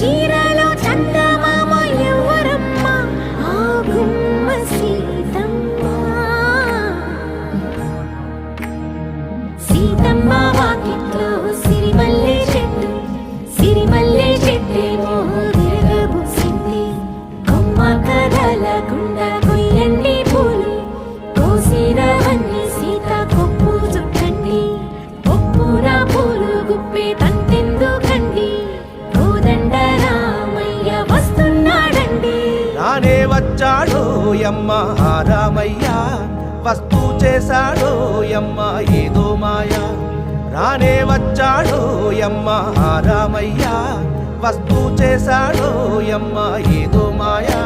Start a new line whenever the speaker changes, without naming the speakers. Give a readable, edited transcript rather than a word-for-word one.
చీరలో చందమామ ఎవరమ్మ ఆ గుమ్మ సీతమ్మ సీతమ్మ వాకిట్లో సిరిమల్లె చెట్టేమో విరగబూసింది కొమ్మ కదలకుండా కొయ్యండి పూలు కోసిరవన్నీ సీత కొప్పు చుట్టండి కొప్పున పూలు గుప్పే తంతెందుకండి కోదండ రామయ్య వస్తున్నాడండి
రానే వచ్చాడో యమ్మ ఆ రామయ్య వస్తూ చేశాడో యమ్మ ఏదో మాయా రానే వచ్చాడో యమ్మ ఆ రామయ్య వస్తూ చేశాడో యమ్మ ఏదో మాయా